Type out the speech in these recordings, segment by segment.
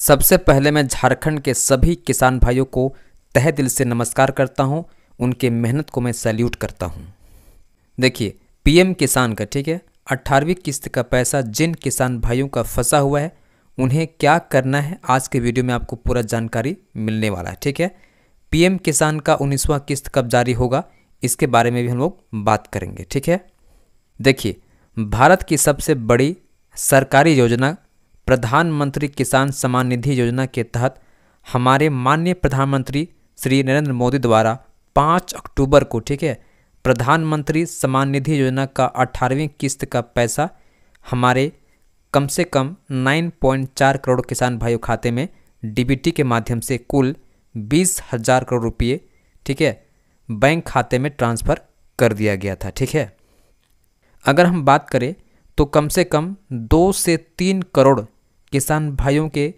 सबसे पहले मैं झारखंड के सभी किसान भाइयों को तहे दिल से नमस्कार करता हूं, उनके मेहनत को मैं सैल्यूट करता हूं। देखिए, पीएम किसान का ठीक है 18वीं किस्त का पैसा जिन किसान भाइयों का फंसा हुआ है उन्हें क्या करना है, आज के वीडियो में आपको पूरा जानकारी मिलने वाला है। ठीक है, पीएम किसान का 19वां किस्त कब जारी होगा इसके बारे में भी हम लोग बात करेंगे। ठीक है, देखिए, भारत की सबसे बड़ी सरकारी योजना प्रधानमंत्री किसान सम्मान निधि योजना के तहत हमारे माननीय प्रधानमंत्री श्री नरेंद्र मोदी द्वारा 5 अक्टूबर को ठीक है प्रधानमंत्री सम्मान निधि योजना का 18वीं किस्त का पैसा हमारे कम से कम 9.4 करोड़ किसान भाइयों खाते में डीबीटी के माध्यम से कुल 20,000 करोड़ रुपये ठीक है बैंक खाते में ट्रांसफ़र कर दिया गया था। ठीक है, अगर हम बात करें तो कम से कम 2 से 3 करोड़ किसान भाइयों के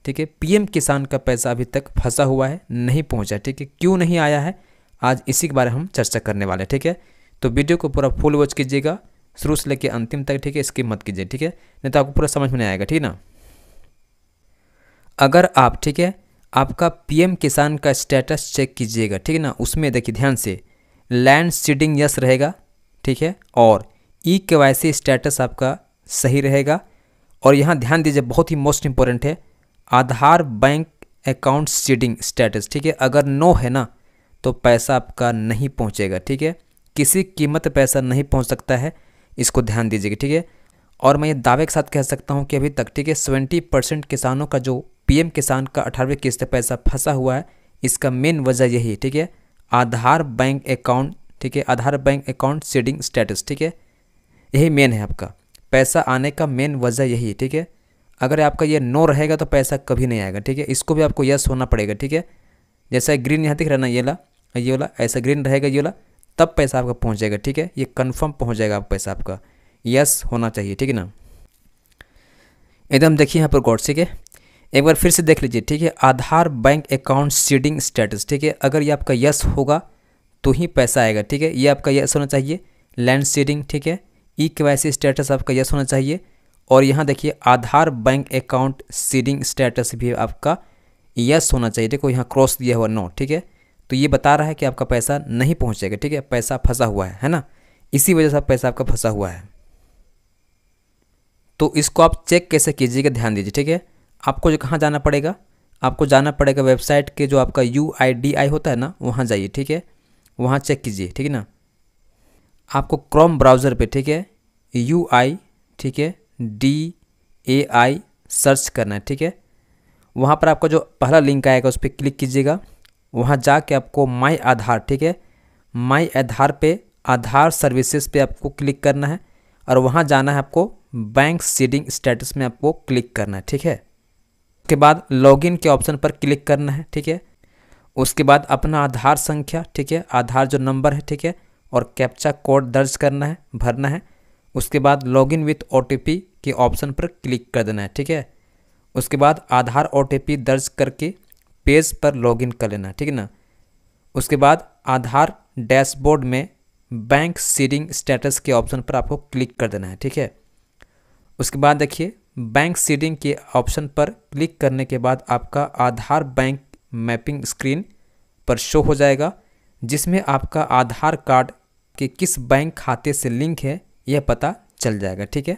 ठीक है पीएम किसान का पैसा अभी तक फंसा हुआ है, नहीं पहुंचा। ठीक है, क्यों नहीं आया है आज इसी के बारे में हम चर्चा करने वाले हैं। ठीक है, तो वीडियो को पूरा फुल वॉच कीजिएगा शुरू से लेकर अंतिम तक। ठीक है, स्किप मत कीजिए। ठीक है, नहीं तो आपको पूरा समझ में नहीं आएगा। ठीक है ना, अगर आप ठीक है आपका पीएम किसान का स्टेटस चेक कीजिएगा। ठीक है ना, उसमें देखिए ध्यान से लैंड सीडिंग यस रहेगा। ठीक है, और KYC स्टेटस आपका सही रहेगा। और यहाँ ध्यान दीजिए, बहुत ही मोस्ट इंपॉर्टेंट है, आधार बैंक अकाउंट सीडिंग स्टेटस। ठीक है, अगर नो है ना तो पैसा आपका नहीं पहुँचेगा। ठीक है, किसी कीमत पैसा नहीं पहुँच सकता है, इसको ध्यान दीजिएगा। ठीक है, और मैं ये दावे के साथ कह सकता हूँ कि अभी तक ठीक है 70% किसानों का जो पीएम किसान का 18वीं किस्त पैसा फंसा हुआ है, इसका मेन वजह यही है। ठीक है, आधार बैंक अकाउंट ठीक है आधार बैंक अकाउंट सीडिंग स्टेटस। ठीक है, यही मेन है, आपका पैसा आने का मेन वजह यही है। ठीक है, अगर आपका ये नो रहेगा तो पैसा कभी नहीं आएगा। ठीक है, इसको भी आपको यस होना पड़ेगा। ठीक है, जैसा ग्रीन यहाँ दिख रहा है ना, ये वाला ऐसा ग्रीन रहेगा, ये वाला तब पैसा आपका पहुँच जाएगा। ठीक है, ये कन्फर्म पहुँच जाएगा, आप पैसा आपका यस होना चाहिए। ठीक है ना, एकदम देखिए यहाँ पर गौर से के एक बार फिर से देख लीजिए। ठीक है, आधार बैंक अकाउंट सीडिंग स्टेटस। ठीक है, अगर ये आपका यस होगा तो ही पैसा आएगा। ठीक है, ये आपका यस होना चाहिए। लैंड सीडिंग ठीक है KYC स्टेटस आपका यस होना चाहिए। और यहाँ देखिए आधार बैंक अकाउंट सीडिंग स्टेटस भी आपका यस होना चाहिए। देखो यहाँ क्रॉस दिया हुआ नो। ठीक है, तो ये बता रहा है कि आपका पैसा नहीं पहुँचेगा। ठीक है, पैसा फंसा हुआ है ना, इसी वजह से पैसा आपका फंसा हुआ है। तो इसको आप चेक कैसे कीजिएगा, ध्यान दीजिए। ठीक है, आपको जो कहाँ जाना पड़ेगा, आपको जाना पड़ेगा वेबसाइट के जो आपका UIDI होता है ना, वहाँ जाइए। ठीक है, वहाँ चेक कीजिए। ठीक है ना, आपको क्रोम ब्राउज़र पे ठीक है UI ठीक है DAI सर्च करना है। ठीक है, वहाँ पर आपका जो पहला लिंक आएगा उस पर क्लिक कीजिएगा। वहाँ जाके आपको माई आधार ठीक है माई आधार पे आधार सर्विसेज पे आपको क्लिक करना है और वहाँ जाना है आपको बैंक सीडिंग स्टेटस में आपको क्लिक करना है। ठीक है, उसके बाद लॉगिन के ऑप्शन पर क्लिक करना है। ठीक है, उसके बाद अपना आधार संख्या ठीक है आधार जो नंबर है ठीक है और कैप्चा कोड दर्ज करना है, भरना है। उसके बाद लॉगिन विथ OTP के ऑप्शन पर क्लिक कर देना है। ठीक है, उसके बाद आधार OTP दर्ज करके पेज पर लॉगिन कर लेना है। ठीक है ना, उसके बाद आधार डैशबोर्ड में बैंक सीडिंग स्टेटस के ऑप्शन पर आपको क्लिक कर देना है। ठीक है, उसके बाद देखिए बैंक सीडिंग के ऑप्शन पर क्लिक करने के बाद आपका आधार बैंक मैपिंग स्क्रीन पर शो हो जाएगा, जिसमें आपका आधार कार्ड के किस बैंक खाते से लिंक है यह पता चल जाएगा। ठीक है,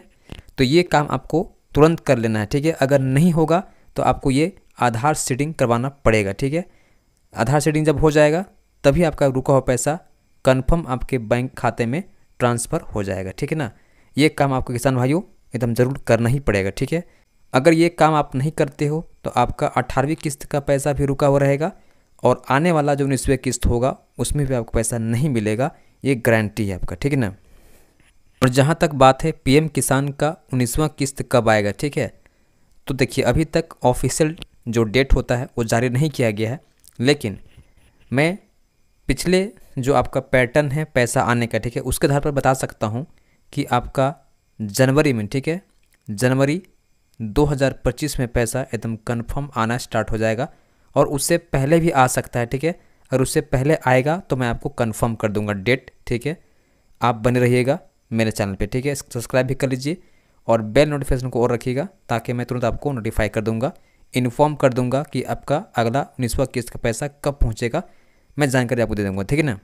तो ये काम आपको तुरंत कर लेना है। ठीक है, अगर नहीं होगा तो आपको ये आधार सीडिंग करवाना पड़ेगा। ठीक है, आधार सीडिंग जब हो जाएगा तभी आपका रुका हुआ पैसा कंफर्म आपके बैंक खाते में ट्रांसफ़र हो जाएगा। ठीक है ना, ये काम आपको किसान भाइयों एकदम ज़रूर करना ही पड़ेगा। ठीक है, अगर ये काम आप नहीं करते हो तो आपका 18वीं किस्त का पैसा भी रुका हुआ रहेगा और आने वाला जो 19वां किस्त होगा उसमें भी आपको पैसा नहीं मिलेगा, ये गारंटी है आपका। ठीक है ना, और जहाँ तक बात है पीएम किसान का 19वां किस्त कब आएगा, ठीक है, तो देखिए अभी तक ऑफिशियल जो डेट होता है वो जारी नहीं किया गया है, लेकिन मैं पिछले जो आपका पैटर्न है पैसा आने का ठीक है उसके आधार पर बता सकता हूँ कि आपका जनवरी में ठीक है जनवरी 2025 में पैसा एकदम कंफर्म आना स्टार्ट हो जाएगा और उससे पहले भी आ सकता है। ठीक है, अगर उससे पहले आएगा तो मैं आपको कंफर्म कर दूंगा डेट। ठीक है, आप बने रहिएगा मेरे चैनल पे। ठीक है, सब्सक्राइब भी कर लीजिए और बेल नोटिफिकेशन को और रखिएगा ताकि मैं तुरंत आपको नोटिफाई कर दूंगा इन्फॉर्म कर दूंगा कि आपका अगला 19वां किस्त का पैसा कब पहुंचेगा, मैं जानकारी आपको दे दूंगा, ठीक है ना।